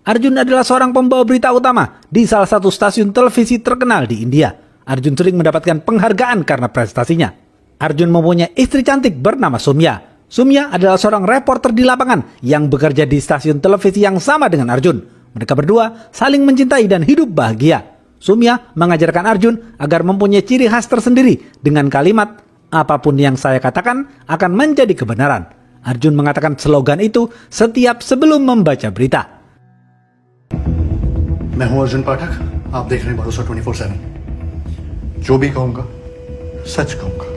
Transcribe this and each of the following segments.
Arjun adalah seorang pembawa berita utama di salah satu stasiun televisi terkenal di India. Arjun sering mendapatkan penghargaan karena prestasinya. Arjun mempunyai istri cantik bernama Soumya. Soumya adalah seorang reporter di lapangan yang bekerja di stasiun televisi yang sama dengan Arjun. Mereka berdua saling mencintai dan hidup bahagia. Soumya mengajarkan Arjun agar mempunyai ciri khas tersendiri dengan kalimat, "Apapun yang saya katakan akan menjadi kebenaran." Arjun mengatakan slogan itu setiap sebelum membaca berita. मैं हूं अर्जुन पाठक, आप देख रहे हैं भरोसा 24/7। जो भी कहूंगा सच कहूंगा।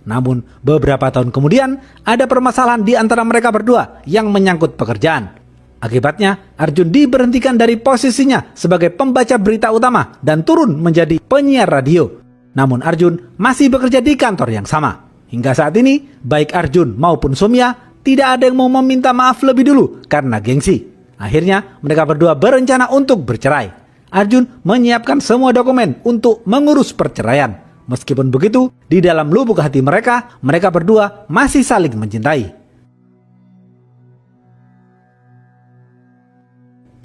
Namun beberapa tahun kemudian ada permasalahan di antara mereka berdua yang menyangkut pekerjaan. Akibatnya Arjun diberhentikan dari posisinya sebagai pembaca berita utama dan turun menjadi penyiar radio. Namun Arjun masih bekerja di kantor yang sama. Hingga saat ini baik Arjun maupun Soumya tidak ada yang mau meminta maaf lebih dulu karena gengsi. Akhirnya mereka berdua berencana untuk bercerai. Arjun menyiapkan semua dokumen untuk mengurus perceraian. Meskipun begitu, di dalam lubuk hati mereka berdua masih saling mencintai.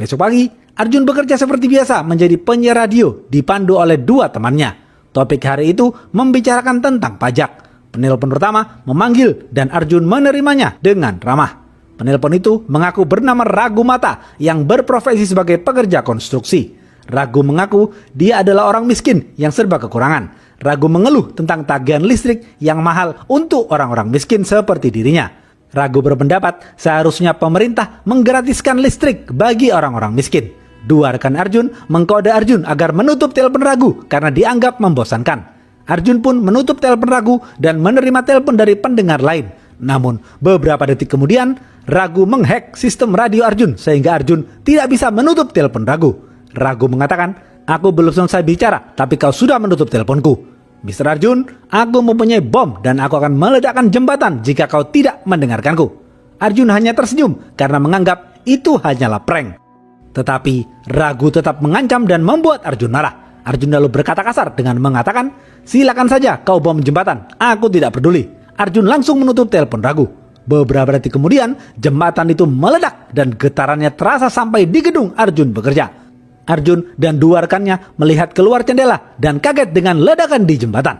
Besok pagi, Arjun bekerja seperti biasa menjadi penyiar radio dipandu oleh dua temannya. Topik hari itu membicarakan tentang pajak. Penelpon pertama memanggil dan Arjun menerimanya dengan ramah. Penelpon itu mengaku bernama Ragu Mata yang berprofesi sebagai pekerja konstruksi. Ragu mengaku dia adalah orang miskin yang serba kekurangan. Ragu mengeluh tentang tagihan listrik yang mahal untuk orang-orang miskin seperti dirinya. Ragu berpendapat seharusnya pemerintah menggratiskan listrik bagi orang-orang miskin. Dua rekan Arjun mengkode Arjun agar menutup telepon Ragu karena dianggap membosankan. Arjun pun menutup telepon Ragu dan menerima telepon dari pendengar lain. Namun beberapa detik kemudian Ragu menghack sistem radio Arjun sehingga Arjun tidak bisa menutup telepon Ragu. Ragu mengatakan, "Aku belum selesai bicara tapi kau sudah menutup teleponku. Mr. Arjun, aku mempunyai bom dan aku akan meledakkan jembatan jika kau tidak mendengarkanku." Arjun hanya tersenyum karena menganggap itu hanyalah prank. Tetapi Ragu tetap mengancam dan membuat Arjun marah. Arjun lalu berkata kasar dengan mengatakan, "Silakan saja kau bom jembatan, aku tidak peduli." Arjun langsung menutup telepon Ragu. Beberapa detik kemudian, jembatan itu meledak dan getarannya terasa sampai di gedung Arjun bekerja. Arjun dan dua rekannya melihat keluar jendela dan kaget dengan ledakan di jembatan.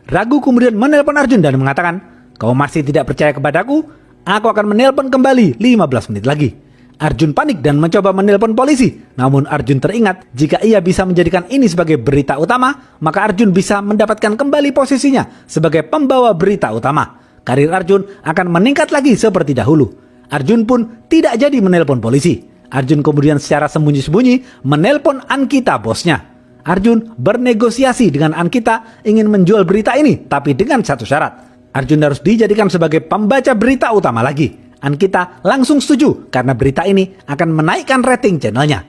Ragu kemudian menelpon Arjun dan mengatakan, "Kau masih tidak percaya kepadaku? Aku akan menelpon kembali 15 menit lagi." Arjun panik dan mencoba menelpon polisi. Namun Arjun teringat jika ia bisa menjadikan ini sebagai berita utama, maka Arjun bisa mendapatkan kembali posisinya sebagai pembawa berita utama. Karir Arjun akan meningkat lagi seperti dahulu. Arjun pun tidak jadi menelpon polisi. Arjun kemudian secara sembunyi-sembunyi menelpon Ankita, bosnya. Arjun bernegosiasi dengan Ankita ingin menjual berita ini, tapi dengan satu syarat. Arjun harus dijadikan sebagai pembaca berita utama lagi. Ankita langsung setuju karena berita ini akan menaikkan rating channelnya.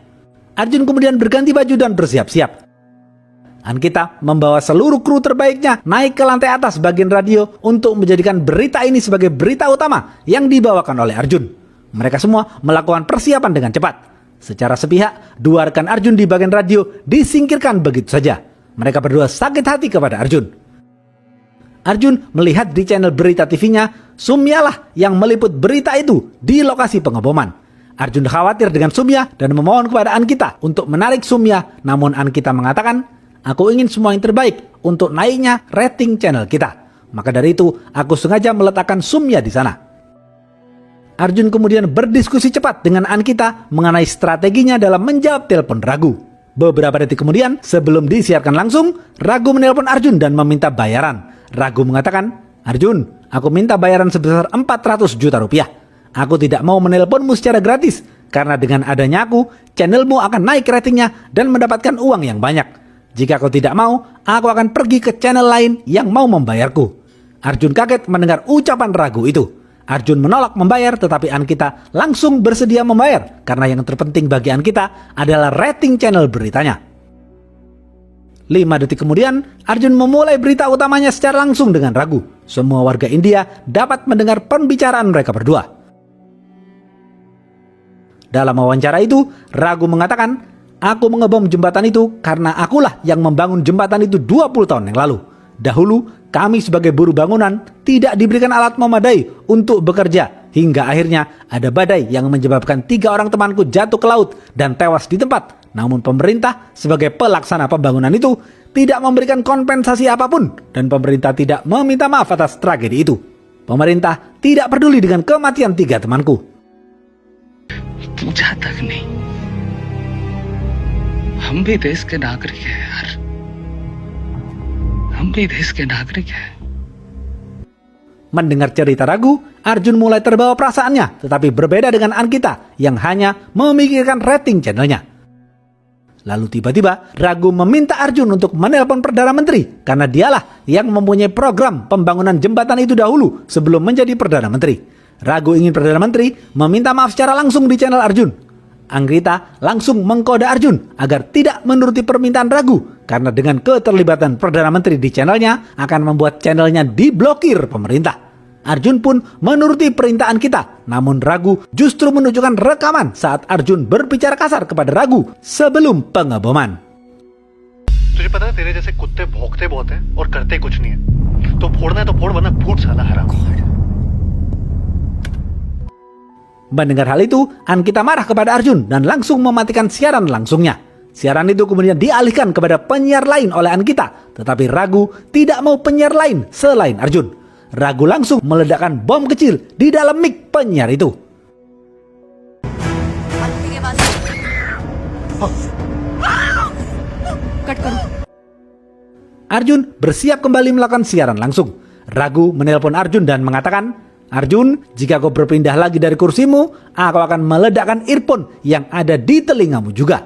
Arjun kemudian berganti baju dan bersiap-siap. Ankita membawa seluruh kru terbaiknya naik ke lantai atas bagian radio untuk menjadikan berita ini sebagai berita utama yang dibawakan oleh Arjun. Mereka semua melakukan persiapan dengan cepat. Secara sepihak, dua rekan Arjun di bagian radio disingkirkan begitu saja. Mereka berdua sakit hati kepada Arjun. Arjun melihat di channel berita TV-nya, Soumya lah yang meliput berita itu di lokasi pengeboman. Arjun khawatir dengan Soumya dan memohon kepada Ankita untuk menarik Soumya. Namun Ankita mengatakan, "Aku ingin semua yang terbaik untuk naiknya rating channel kita. Maka dari itu, aku sengaja meletakkan Soumya di sana." Arjun kemudian berdiskusi cepat dengan Ankita mengenai strateginya dalam menjawab telepon Ragu. Beberapa detik kemudian, sebelum disiarkan langsung, Ragu menelpon Arjun dan meminta bayaran. Ragu mengatakan, "Arjun, aku minta bayaran sebesar 400 juta rupiah. Aku tidak mau menelponmu secara gratis, karena dengan adanya aku, channelmu akan naik ratingnya dan mendapatkan uang yang banyak. Jika kau tidak mau, aku akan pergi ke channel lain yang mau membayarku." Arjun kaget mendengar ucapan Ragu itu. Arjun menolak membayar, tetapi Ankita langsung bersedia membayar, karena yang terpenting bagi Ankita adalah rating channel beritanya. 5 detik kemudian, Arjun memulai berita utamanya secara langsung dengan Ragu. Semua warga India dapat mendengar pembicaraan mereka berdua. Dalam wawancara itu, Ragu mengatakan, Aku mengebom jembatan itu karena akulah yang membangun jembatan itu 20 tahun yang lalu. Dahulu, kami sebagai buruh bangunan tidak diberikan alat memadai untuk bekerja. Hingga akhirnya ada badai yang menyebabkan 3 orang temanku jatuh ke laut dan tewas di tempat. Namun pemerintah sebagai pelaksana pembangunan itu tidak memberikan kompensasi apapun. Dan pemerintah tidak meminta maaf atas tragedi itu. Pemerintah tidak peduli dengan kematian 3 temanku. पूछा तक नहीं। हम भी देश के नागरिक हैं यार, हम भी देश के नागरिक हैं। Mendengar cerita Ragu, Arjun mulai terbawa perasaannya, tetapi berbeda dengan Ankita yang hanya memikirkan rating channelnya. Lalu tiba-tiba Ragu meminta Arjun untuk menelpon Perdana Menteri karena dialah yang mempunyai program pembangunan jembatan itu dahulu sebelum menjadi Perdana Menteri. Ragu ingin Perdana Menteri meminta maaf secara langsung di channel Arjun. Anggita langsung mengkode Arjun agar tidak menuruti permintaan Ragu karena dengan keterlibatan Perdana Menteri di channelnya akan membuat channelnya diblokir pemerintah. Arjun pun menuruti perintah Ankita, namun Ragu justru menunjukkan rekaman saat Arjun berbicara kasar kepada Ragu sebelum pengeboman. तुझे पता है तेरे जैसे कुत्ते भौंकते बहुत हैं और करते कुछ नहीं है तो फोड़ना है तो फोड़ वरना फूट साला हराम। Mendengar hal itu, Ankita marah kepada Arjun dan langsung mematikan siaran langsungnya. Siaran itu kemudian dialihkan kepada penyiar lain oleh Ankita, tetapi Ragu tidak mau penyiar lain selain Arjun. Ragu langsung meledakkan bom kecil di dalam mic penyiar itu. Arjun bersiap kembali melakukan siaran langsung. Ragu menelpon Arjun dan mengatakan, Arjun, jika kau berpindah lagi dari kursimu, aku akan meledakkan earphone yang ada di telingamu juga.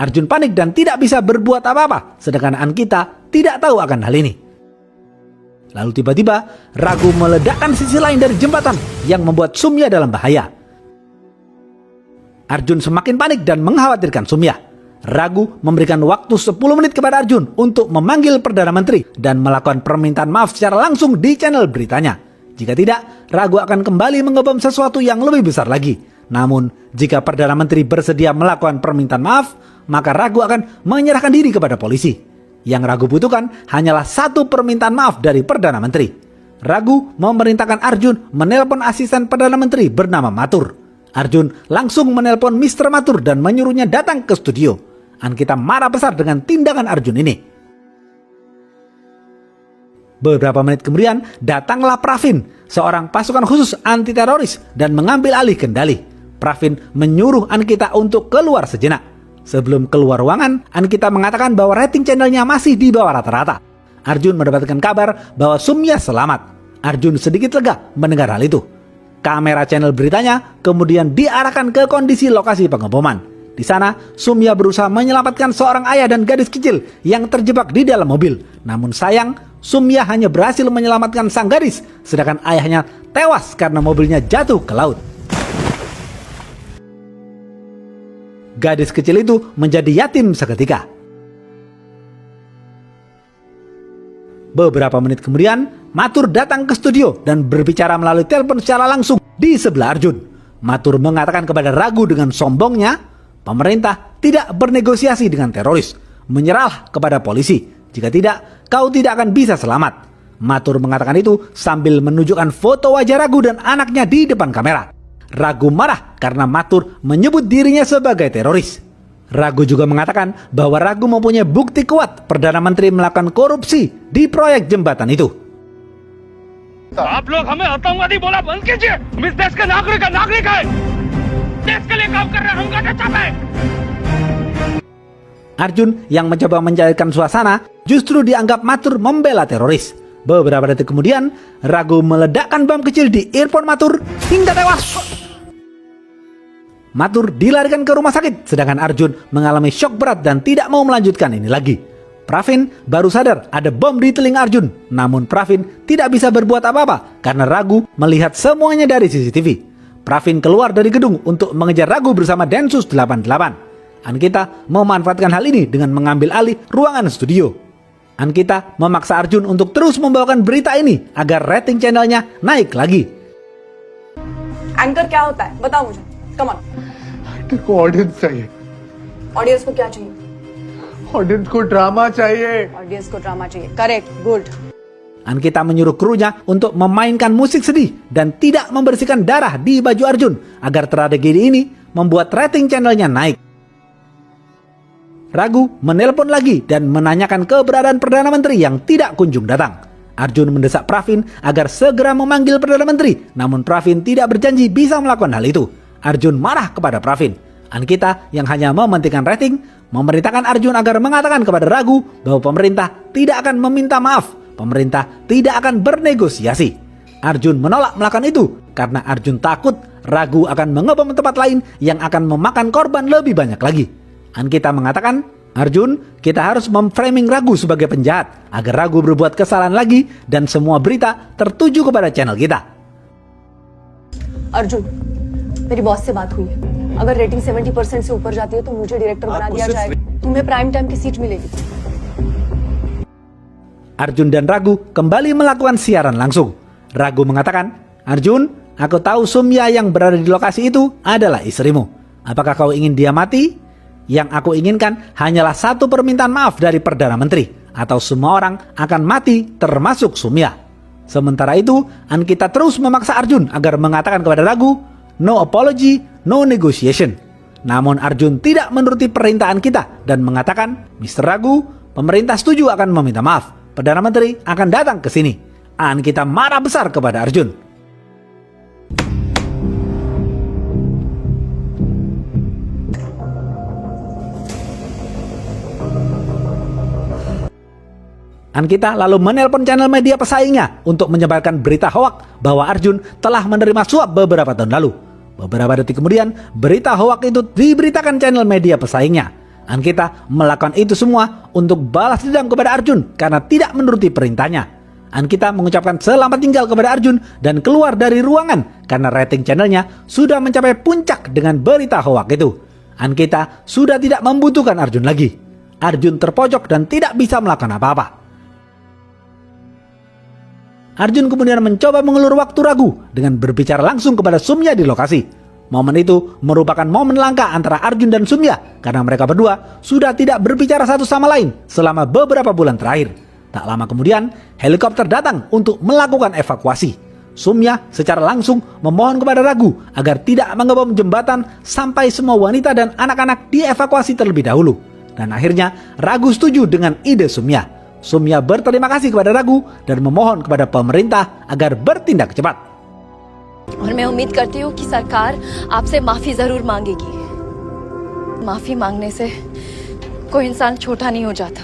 Arjun panik dan tidak bisa berbuat apa-apa, sedangkan Ankita tidak tahu akan hal ini. Lalu tiba-tiba, Ragu meledakkan sisi lain dari jembatan yang membuat Sumya dalam bahaya. Arjun semakin panik dan mengkhawatirkan Sumya. Ragu memberikan waktu 10 menit kepada Arjun untuk memanggil Perdana Menteri dan melakukan permintaan maaf secara langsung di channel beritanya. Jika tidak, Ragu akan kembali mengebom sesuatu yang lebih besar lagi. Namun, jika Perdana Menteri bersedia melakukan permintaan maaf, maka Ragu akan menyerahkan diri kepada polisi. Yang Ragu butuhkan hanyalah satu permintaan maaf dari Perdana Menteri. Ragu memerintahkan Arjun menelpon asisten Perdana Menteri bernama Mathur. Arjun langsung menelpon Mr. Mathur dan menyuruhnya datang ke studio. Ankita marah besar dengan tindakan Arjun ini. Beberapa menit kemudian, datanglah Pravin, seorang pasukan khusus anti-teroris dan mengambil alih kendali. Pravin menyuruh Ankita untuk keluar sejenak. Sebelum keluar ruangan, Ankita mengatakan bahwa rating channelnya masih di bawah rata-rata. Arjun mendapatkan kabar bahwa Sumya selamat. Arjun sedikit lega mendengar hal itu. Kamera channel beritanya kemudian diarahkan ke kondisi lokasi pengeboman. Di sana, Sumya berusaha menyelamatkan seorang ayah dan gadis kecil yang terjebak di dalam mobil. Namun sayang, Sumya hanya berhasil menyelamatkan sang gadis, sedangkan ayahnya tewas karena mobilnya jatuh ke laut. Gadis kecil itu menjadi yatim seketika. Beberapa menit kemudian, Mathur datang ke studio dan berbicara melalui telepon secara langsung di sebelah Arjun. Mathur mengatakan kepada Ragu dengan sombongnya, pemerintah tidak bernegosiasi dengan teroris, menyerah kepada polisi. Jika tidak, kau tidak akan bisa selamat. Mathur mengatakan itu sambil menunjukkan foto wajah Ragu dan anaknya di depan kamera. Ragu marah karena Mathur menyebut dirinya sebagai teroris. Ragu juga mengatakan bahwa Ragu mempunyai bukti kuat Perdana Menteri melakukan korupsi di proyek jembatan itu. आप लोग हमें आतंकवादी बोला बंद कीजिए। हम इस देश के नागरिक हैं। देश के लिए काम कर रहे हैं, हम का चाहते हैं। Arjun yang mencoba mencairkan suasana justru dianggap Mathur membela teroris. Beberapa detik kemudian, Ragu meledakkan bom kecil di earphone Mathur hingga tewas. Mathur dilarikan ke rumah sakit, sedangkan Arjun mengalami syok berat dan tidak mau melanjutkan ini lagi. Pravin baru sadar ada bom di telinga Arjun, namun Pravin tidak bisa berbuat apa-apa karena Ragu melihat semuanya dari CCTV. Pravin keluar dari gedung untuk mengejar Ragu bersama Densus 88. Ankita memanfaatkan hal ini dengan mengambil alih ruangan studio. Ankita memaksa Arjun untuk terus membawakan berita ini agar rating channelnya naik lagi. Anchor क्या होता है बताओ मुझे come on तेरे को ऑडियंस चाहिए ऑडियंस को क्या चाहिए? ऑडियंस को ड्रामा चाहिए. ऑडियंस को ड्रामा चाहिए. Correct, good. Ankita menyuruh krunya untuk memainkan musik sedih dan tidak membersihkan darah di baju Arjun agar tragedi ini membuat rating channelnya naik. Raghu menelpon lagi dan menanyakan keberadaan Perdana Menteri yang tidak kunjung datang. Arjun mendesak Pravin agar segera memanggil Perdana Menteri, namun Pravin tidak berjanji bisa melakukan hal itu. Arjun marah kepada Pravin. Ankita yang hanya mementingkan rating, memerintahkan Arjun agar mengatakan kepada Raghu bahwa pemerintah tidak akan meminta maaf, pemerintah tidak akan bernegosiasi. Arjun menolak melakukan itu karena Arjun takut Raghu akan mengebom tempat lain yang akan memakan korban lebih banyak lagi. Ankita mengatakan, Arjun, kita harus memframing Raghu sebagai penjahat agar Raghu berbuat kesalahan lagi dan semua berita tertuju kepada channel kita. Arjun, मेरी बॉस से बात हुई है. अगर रेटिंग 70% से ऊपर जाती है तो मुझे डायरेक्टर बना दिया जाएगा. तुम्हें प्राइम टाइम की सीट मिलेगी. Arjun dan Raghu kembali melakukan siaran langsung. Raghu mengatakan, Arjun, aku tahu Sumya yang berada di lokasi itu adalah istrimu. Apakah kau ingin dia mati? Yang aku inginkan hanyalah satu permintaan maaf dari Perdana Menteri, atau semua orang akan mati termasuk Sumya. Sementara itu, Ankita terus memaksa Arjun agar mengatakan kepada Raghu, no apology, no negotiation. Namun Arjun tidak menuruti perintah Ankita dan mengatakan, Mr. Raghu, pemerintah setuju akan meminta maaf. Perdana Menteri akan datang ke sini. Ankita marah besar kepada Arjun. Ankita lalu menelpon channel media pesaingnya untuk menyebarkan berita hoak bahwa Arjun telah menerima suap beberapa tahun lalu. Beberapa detik kemudian, berita hoak itu diberitakan channel media pesaingnya. Ankita melakukan itu semua untuk balas dendam kepada Arjun karena tidak menuruti perintahnya. Ankita mengucapkan selamat tinggal kepada Arjun dan keluar dari ruangan karena rating channelnya sudah mencapai puncak dengan berita hoak itu. Ankita sudah tidak membutuhkan Arjun lagi. Arjun terpojok dan tidak bisa melakukan apa-apa. Arjun kemudian mencoba mengulur waktu Raghu dengan berbicara langsung kepada Sumya di lokasi. Momen itu merupakan momen langka antara Arjun dan Sumya karena mereka berdua sudah tidak berbicara satu sama lain selama beberapa bulan terakhir. Tak lama kemudian, helikopter datang untuk melakukan evakuasi. Sumya secara langsung memohon kepada Raghu agar tidak mengebom jembatan sampai semua wanita dan anak-anak dievakuasi terlebih dahulu. Dan akhirnya Raghu setuju dengan ide Sumya. Sumya berterima kasih kepada Raghu dan memohon kepada pemerintah agar bertindak cepat. और मैं उम्मीद करती हूँ कि सरकार आपसे माफी जरूर मांगेगी. माफी मांगने से कोई इंसान छोटा नहीं हो जाता.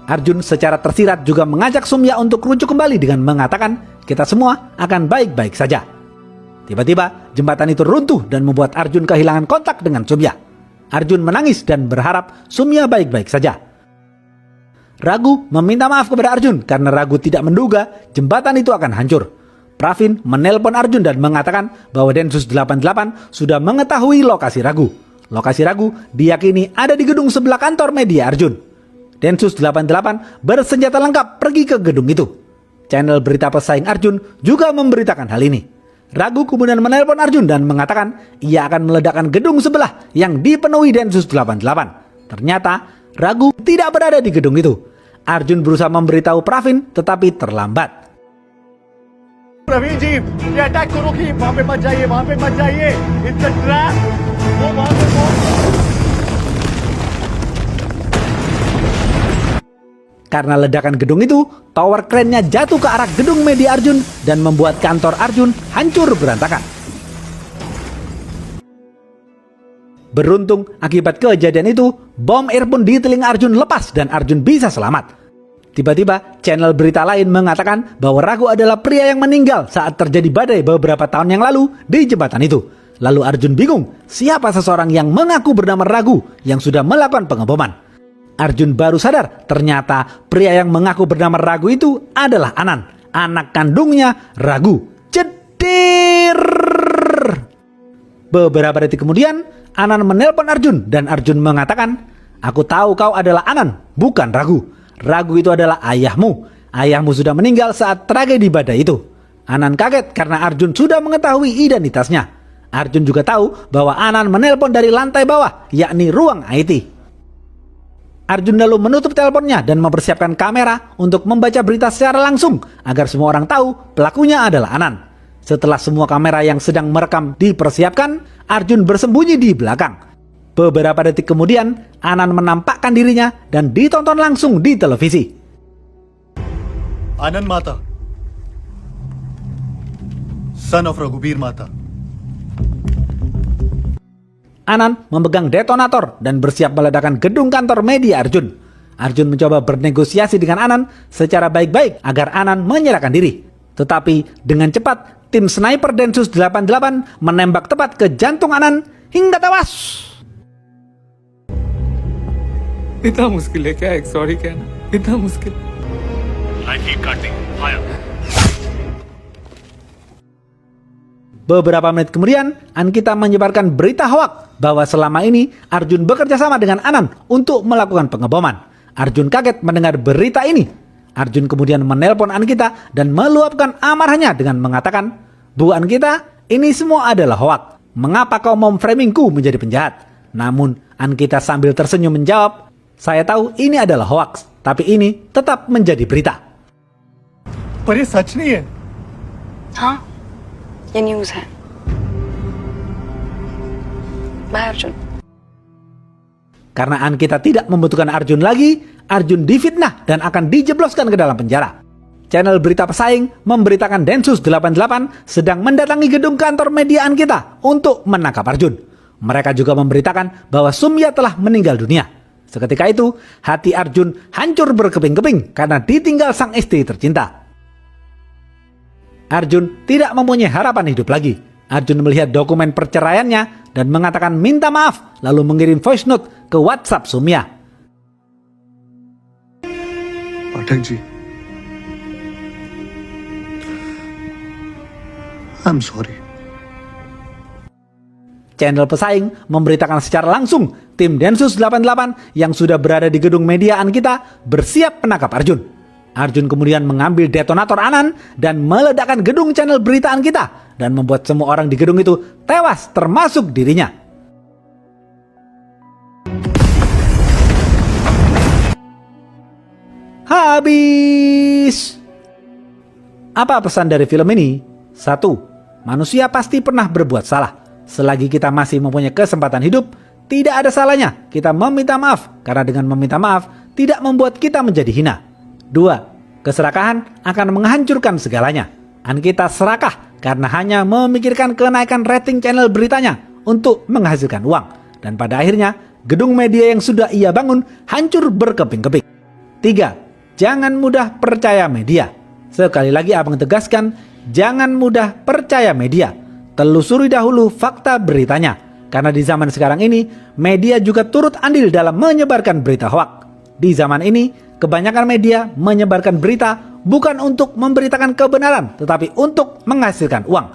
Arjun secara tersirat juga mengajak Sumya untuk rujuk kembali dengan mengatakan kita semua akan baik-baik saja. Tiba-tiba jembatan itu runtuh dan membuat Arjun kehilangan kontak dengan Sumya. Arjun menangis dan berharap Sumya baik-baik saja. Raghu meminta maaf kepada Arjun karena Raghu tidak menduga jembatan itu akan hancur. Pravin menelpon Arjun dan mengatakan bahwa Densus 88 sudah mengetahui lokasi Raghu. Lokasi Raghu diyakini ada di gedung sebelah kantor media Arjun. Densus 88 bersenjata lengkap pergi ke gedung itu. Channel berita pesaing Arjun juga memberitakan hal ini. Raghu kemudian menelpon Arjun dan mengatakan ia akan meledakkan gedung sebelah yang dipenuhi Densus 88. Ternyata Raghu tidak berada di gedung itu. Arjun berusaha memberitahu Pravin tetapi terlambat. Praveen जी, ये अटैक को रोकिए. वहां पे मत जाइए, वहां पे मत जाइए. It's a trap. वो वहां पे Karena ledakan gedung itu, tower crane-nya jatuh ke arah gedung media Arjun dan membuat kantor Arjun hancur berantakan. Beruntung akibat kejadian itu, bom airborne di telinga Arjun lepas dan Arjun bisa selamat. Tiba-tiba, channel berita lain mengatakan bahwa Raghu adalah pria yang meninggal saat terjadi badai beberapa tahun yang lalu di jembatan itu. Lalu Arjun bingung, siapa seseorang yang mengaku bernama Raghu yang sudah melakukan pengeboman. Arjun baru sadar, ternyata pria yang mengaku bernama Raghu itu adalah Anan, anak kandungnya Raghu. Cedir! Beberapa detik kemudian, Anan menelpon Arjun dan Arjun mengatakan, aku tahu kau adalah Anan, bukan Raghu. Raghu itu adalah ayahmu. Ayahmu sudah meninggal saat tragedi badai itu. Anan kaget karena Arjun sudah mengetahui identitasnya. Arjun juga tahu bahwa Anan menelpon dari lantai bawah, yakni ruang IT. Arjun lalu menutup teleponnya dan mempersiapkan kamera untuk membaca berita secara langsung agar semua orang tahu pelakunya adalah Anan. Setelah semua kamera yang sedang merekam dipersiapkan, Arjun bersembunyi di belakang. Beberapa detik kemudian, Anan menampakkan dirinya dan ditonton langsung di televisi. आनंद माता, son of Raghubir Mata. Anan memegang detonator dan bersiap meledakkan gedung kantor media Arjun. Arjun mencoba bernegosiasi dengan Anan secara baik-baik agar Anan menyerahkan diri. Tetapi dengan cepat, tim sniper Densus 88 menembak tepat ke jantung Anan hingga tewas. इतना मुश्किल है क्या एक सॉरी कहना इतना मुश्किल Beberapa menit kemudian, Ankita menyebarkan berita hoak bahwa selama ini Arjun bekerja sama dengan Anan untuk melakukan pengeboman. Arjun kaget mendengar berita ini. Arjun kemudian menelpon Ankita dan meluapkan amarahnya dengan mengatakan, "Bu Ankita, ini semua adalah hoak. Mengapa kau memframingku menjadi penjahat?" Namun Ankita sambil tersenyum menjawab, "Saya tahu ini adalah hoaks, tapi ini tetap menjadi berita." पर ये सच नहीं है। हाँ, ये न्यूज़ है। बाय Arjun. Karena Ankita tidak membutuhkan Arjun lagi, Arjun difitnah dan akan dijebloskan ke dalam penjara. Channel berita pesaing memberitakan Densus 88 sedang mendatangi gedung kantor media Ankita untuk menangkap Arjun. Mereka juga memberitakan bahwa Sumya telah meninggal dunia. Seketika itu, hati Arjun hancur berkeping-keping karena ditinggal sang istri tercinta. Arjun tidak mempunyai harapan hidup lagi. Arjun melihat dokumen perceraiannya dan mengatakan minta maaf, lalu mengirim voice note ke WhatsApp Sumya. Pathak ji, I'm sorry. Channel pesaing memberitakan secara langsung tim Densus 88 yang sudah berada di gedung media Ankita bersiap menangkap Arjun. Arjun kemudian mengambil detonator Anan dan meledakkan gedung channel berita Ankita dan membuat semua orang di gedung itu tewas termasuk dirinya. Habis. Apa pesan dari film ini? 1. Manusia pasti pernah berbuat salah. Selagi kita masih mempunyai kesempatan hidup, tidak ada salahnya kita meminta maaf, karena dengan meminta maaf tidak membuat kita menjadi hina. 2. Keserakahan akan menghancurkan segalanya. Ankita serakah karena hanya memikirkan kenaikan rating channel beritanya untuk menghasilkan uang. Dan pada akhirnya, gedung media yang sudah ia bangun hancur berkeping-keping. 3. Jangan mudah percaya media. Sekali lagi abang tegaskan, jangan mudah percaya media. Telusuri dahulu fakta beritanya. Karena di zaman sekarang ini, media juga turut andil dalam menyebarkan berita hoak. Di zaman ini, kebanyakan media menyebarkan berita bukan untuk memberitakan kebenaran, tetapi untuk menghasilkan uang.